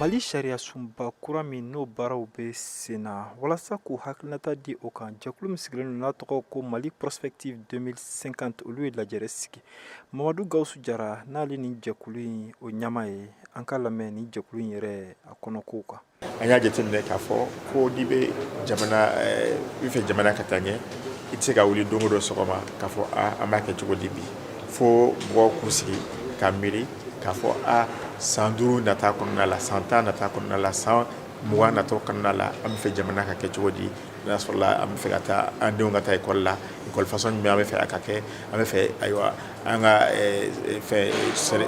Mali sariya sunba kura min n'o baaraw bɛ sen na walasa k'u hakilinata di o kan jɛkulu min sigilen n'a tɔgɔ ko Mali Prospective 2050 olu ye lajɛrɛ sigi Mamadu Gawusu Jara n'ale ni jɛkulu in o ɲama ye an ka lamɛn ni jɛkulu in yɛrɛ a kɔnɔkow kan. An y'a jateminɛ k'a fɔ ko n'i bɛ i fɛ jamana ka taa ɲɛ i tɛ se ka wuli don o don sɔgɔma k'a fɔ an b'a kɛ cogo di bi fo mɔgɔw k'u sigi ka miiri k'a fɔ san 5 nata kɔnɔna la san 10 nata kɔnɔna la san 20 nata kɔnɔna la an bɛ fɛ jamana ka kɛ cogo di n'a sɔrɔla an bɛ fɛ ka taa an denw ka taa ekɔli la ekɔli façon jumɛn an bɛ fɛ a ka kɛ an bɛ fɛ ayiwa an ka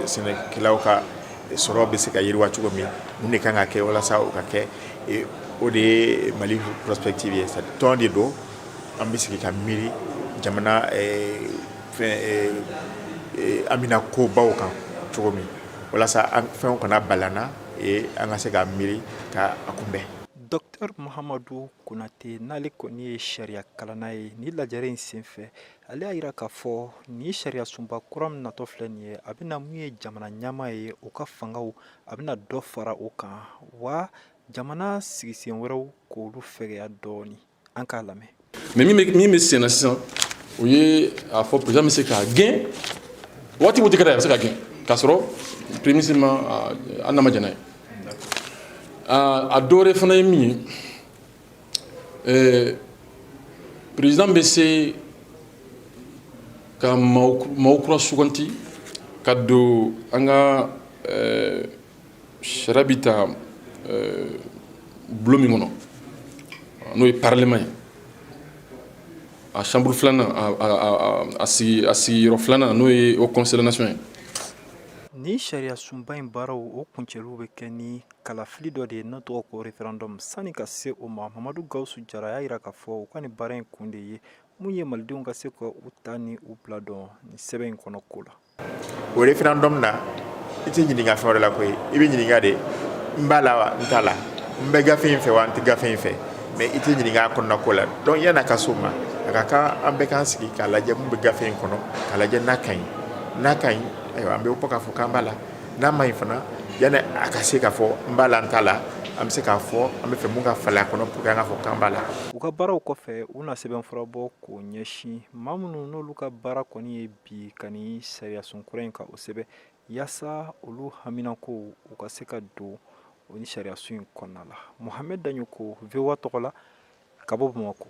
sɛnɛkɛlaw ka sɔrɔ bɛ se ka yiriwa cogo min mun de kan ka kɛ walasa o ka kɛ o de ye Mali Prospective ye tɔn de don an bɛ sigi ka miiri jamana an bɛna kobaw kan cogo min walasa fɛnw kana balana an ka se ka miiri ka kunbɛn. Dr Mahamadu Konate n'ale kɔni ye sariya kalanna ye ni lajɛrɛ in senfɛ ale y'a jira k'a fɔ ni sariya sunba kura min natɔ filɛ nin ye a bɛna mun ye jamana ɲɛmaa ye u ka fangaw a bɛna dɔ fara o kan wa jamana sigisen wɛrɛw k'olu fɛgɛya dɔɔni an k'a lamɛn. Mais min bɛ sen na sisan o ye a fɔ président bɛ se k'a gɛn waati o waati ka d'a ye a bɛ se k'a gɛn k'a sɔrɔ premier ministre ma hali n'a ma jɛn n'a ye. A dɔ wɛrɛ fana ye min ye président bɛ se ka maaw kura suganti ka don an ka sariya bi ta bulon min kɔnɔ n'o ye parlement ye a chambre filanan a sigiyɔrɔ filanan n'o ye au conseil de la nation ye. Ni sariya sunba in baaraw o kuncɛliw bɛ kɛ ni kalafili dɔ de ye n'o tɔgɔ ko référendum sani ka se o ma Mamadu Gawusu Jara y'a jira k'a fɔ u ka nin baara in kun de ye mun ye malidenw ka se ka u ta ni u bila dɔn ni sɛbɛn in kɔnɔ ko la. O référendum na i tɛ ɲininka fɛn wɛrɛ la koyi i bɛ ɲininka de n b'a la wa n t'a la n bɛ gafe in fɛ wa n tɛ gafe in fɛ mais i tɛ ɲininka a kɔnɔna ko la donc yan'a ka s'o ma a ka kan an bɛɛ k'an sigi k'a lajɛ mun bɛ gafe in kɔnɔ k'a lajɛ n'a ka ɲi ayiwa an bɛ bɔ k'a fɔ k'an b'a la n'a ma ɲi fana yanni a ka se k'a fɔ n b'a la n t'a la an bɛ se k'a fɔ an bɛ fɛ mun ka falen a kɔnɔ pour que an ka fɔ k'an b'a la. U ka baaraw kɔfɛ u na sɛbɛnfura bɔ k'o ɲɛsin maa minnu n'olu ka baara kɔni ye bi ka ni sariya sunkura in ka o sɛbɛn yaasa olu haminakow u ka se ka don o ni sariya sun in kɔnɔna la. Mohamed Daɲoko VOA tɔgɔ la ka bɔ Bamakɔ.